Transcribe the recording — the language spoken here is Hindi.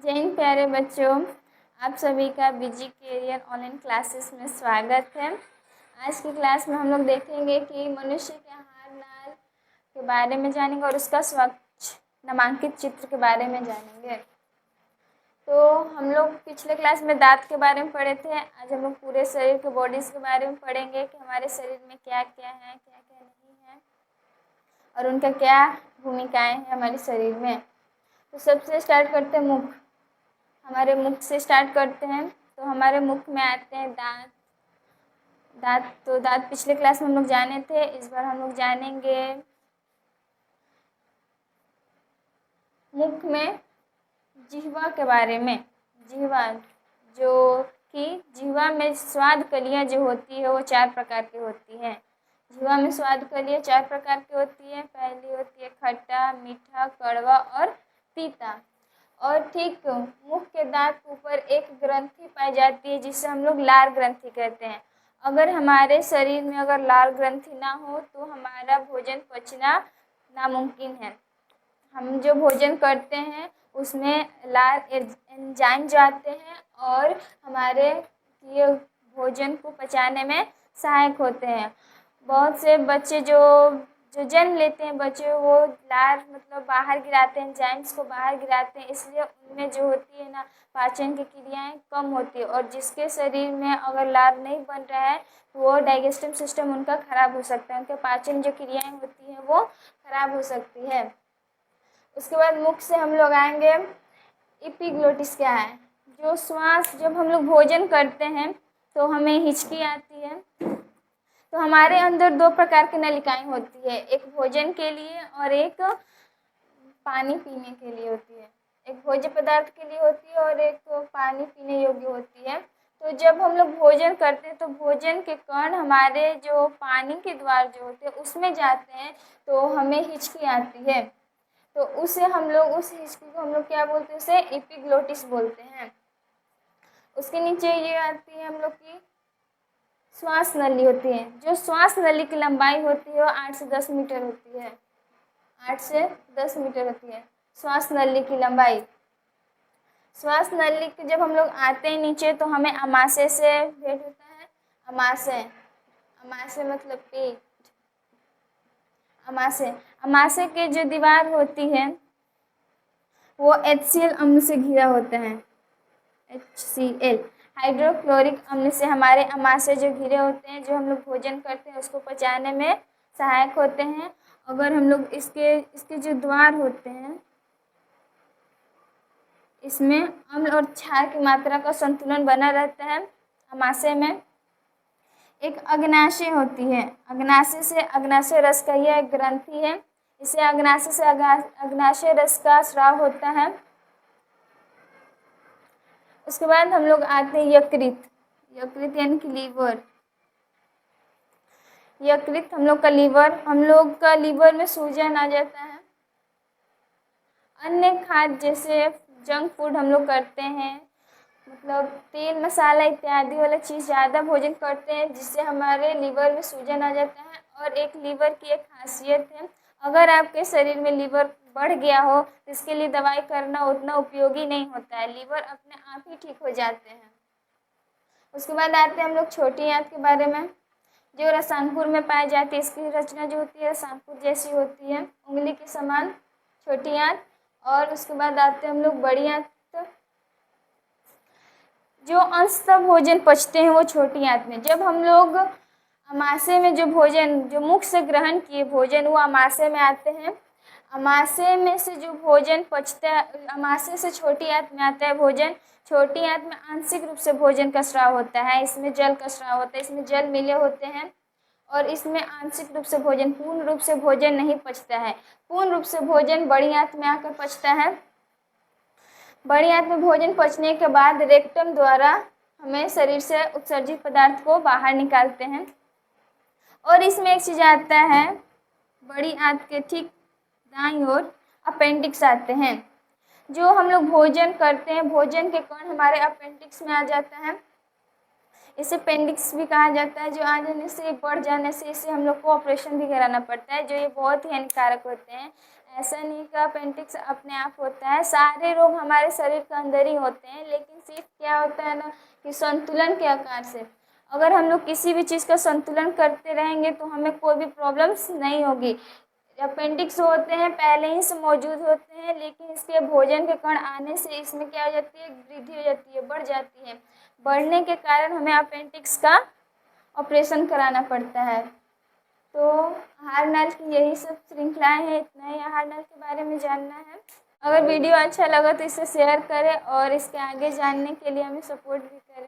जय हिंद प्यारे बच्चों, आप सभी का बिजी कैरियर ऑनलाइन क्लासेस में स्वागत है। आज की क्लास में हम लोग देखेंगे कि मनुष्य के हार नाल के बारे में जानेंगे और उसका स्वच्छ नामांकित चित्र के बारे में जानेंगे। तो हम लोग पिछले क्लास में दांत के बारे में पढ़े थे। आज हम लोग पूरे शरीर के बॉडीज़ के बारे में पढ़ेंगे कि हमारे शरीर में क्या क्या है, क्या क्या नहीं है और उनका क्या भूमिकाएँ हैं हमारे शरीर में। तो सबसे स्टार्ट करते हैं मुख। हमारे मुख से स्टार्ट करते हैं। तो हमारे मुख में आते हैं दांत। तो दांत पिछले क्लास में हम लोग जाने थे, इस बार हम लोग जानेंगे मुख में जिह्वा के बारे में। जिह्वा, जो कि जिह्वा में स्वाद कलियाँ जो होती है वो 4 प्रकार की होती हैं। जिह्वा में स्वाद कलियाँ 4 प्रकार की होती है। पहली होती है खट्टा, मीठा, कड़वा और तीता। और ठीक मुख के दांत के ऊपर एक ग्रंथि पाई जाती है जिसे हम लोग लार ग्रंथि कहते हैं। अगर हमारे शरीर में अगर लार ग्रंथि ना हो तो हमारा भोजन पचना नामुमकिन है। हम जो भोजन करते हैं उसमें लार एंजाइम जाते हैं और हमारे ये भोजन को पचाने में सहायक होते हैं। बहुत से बच्चे जो जन्म लेते हैं बच्चे, वो लार मतलब बाहर गिराते हैं, एंजाइम्स को बाहर गिराते हैं, इसलिए उनमें जो होती है ना पाचन की क्रियाएं कम होती है। और जिसके शरीर में अगर लार नहीं बन रहा है तो वो डाइजेस्टिव सिस्टम उनका ख़राब हो सकता है, उनके पाचन जो क्रियाएं होती हैं वो ख़राब हो सकती है। उसके बाद मुख से हम लोग आएंगे एपिग्लोटिस क्या है। जो श्वास, जब हम लोग भोजन करते हैं तो हमें हिचकी आती है। तो हमारे अंदर 2 प्रकार की नलिकाएं होती है, एक भोजन के लिए और एक पानी पीने के लिए होती है। एक भोज्य पदार्थ के लिए होती है और एक पानी पीने योग्य होती है। तो जब हम लोग भोजन करते हैं तो भोजन के कण हमारे जो पानी के द्वार जो होते हैं उसमें जाते हैं, तो हमें हिचकी आती है। तो उसे हम लोग, उस हिचकी को हम लोग क्या बोलते हैं, उसे एपिग्लोटिस बोलते हैं। उसके नीचे ये आती है हम लोग की श्वास नली होती है। जो श्वास नली की लंबाई होती है वो 8 से 10 मीटर होती है। 8 से 10 मीटर होती है श्वास नली की लंबाई। श्वास नली के जब हम लोग आते हैं नीचे तो हमें अमाशय से भेंट होता है। अमाशय मतलब पेट। अमाशय के जो दीवार होती है वो HCl अम्ल से घिरा होता है। HCl हाइड्रोक्लोरिक अम्ल से हमारे अमाशय जो घिरे होते हैं, जो हम लोग भोजन करते हैं उसको पचाने में सहायक होते हैं। अगर हम लोग इसके जो द्वार होते हैं इसमें अम्ल और क्षार की मात्रा का संतुलन बना रहता है। अमाशय में एक अग्नाशय होती है। अग्नाशय से अग्नाशय रस का यह एक ग्रंथि है। इसे अग्नाशय से अग्नाशय रस का स्राव होता है। उसके बाद हम लोग आते हैं यकृत। यकृत यानी कि लीवर। यकृत हम लोग का लीवर में सूजन आ जाता है। अन्य खाद्य जैसे जंक फूड हम लोग करते हैं, मतलब तेल मसाला इत्यादि वाला चीज़ ज़्यादा भोजन करते हैं जिससे हमारे लीवर में सूजन आ जाता है। और एक लीवर की एक खासियत है, अगर आपके शरीर में लीवर बढ़ गया हो तो इसके लिए दवाई करना उतना उपयोगी नहीं होता है, लीवर अपने आप ही ठीक हो जाते हैं। उसके बाद आते हैं हम लोग छोटी आंत के बारे में, जो रसांकुर में पाई जाती है। इसकी रचना जो होती है रसांकुर जैसी होती है, उंगली के समान छोटी आंत। और उसके बाद आते हैं हम लोग बड़ी आंत। जो अंशतः भोजन पचते हैं वो छोटी आंत में। जब हम लोग अमाशय में जो भोजन, जो मुख से ग्रहण किए भोजन, वो अमाशय में आते हैं। अमाशय में से जो भोजन पचता है, अमाशय से छोटी आंत में आता है भोजन। छोटी आंत में आंशिक रूप से भोजन का स्राव होता है, इसमें जल का स्राव होता है, इसमें जल मिले होते हैं और इसमें आंशिक रूप से भोजन, पूर्ण रूप से भोजन नहीं पचता है। पूर्ण रूप से भोजन बड़ी आंत में आकर पचता है। बड़ी आंत में भोजन पचने के बाद रेक्टम द्वारा हमें शरीर से उत्सर्जित पदार्थ को बाहर निकालते हैं। और इसमें एक चीज़ आता है, बड़ी आंत के ठीक दाईं ओर अपेंडिक्स आते हैं। जो हम लोग भोजन करते हैं, भोजन के कण हमारे अपेंडिक्स में आ जाता है। इसे अपेंडिक्स भी कहा जाता है। जो आ जाने से, बढ़ जाने से इसे हम लोग को ऑपरेशन भी कराना पड़ता है, जो ये बहुत ही हानिकारक होते हैं। ऐसा नहीं कि अपेंडिक्स अपने आप होता है, सारे रोग हमारे शरीर के अंदर ही होते हैं, लेकिन सिर्फ क्या होता है ना कि संतुलन के आकार से। अगर हम लोग किसी भी चीज़ का संतुलन करते रहेंगे तो हमें कोई भी प्रॉब्लम्स नहीं होगी। अपेंडिक्स होते हैं पहले ही से मौजूद होते हैं, लेकिन इसके भोजन के कण आने से इसमें क्या हो जाती है, वृद्धि हो जाती है, बढ़ जाती है। बढ़ने के कारण हमें अपेंडिक्स का ऑपरेशन कराना पड़ता है। तो आहार नल की यही सब श्रृंखलाएं हैं, इतना ही आहार नल के बारे में जानना है। अगर वीडियो अच्छा लगा तो इसे शेयर करें और इसके आगे जानने के लिए हमें सपोर्ट भी करें।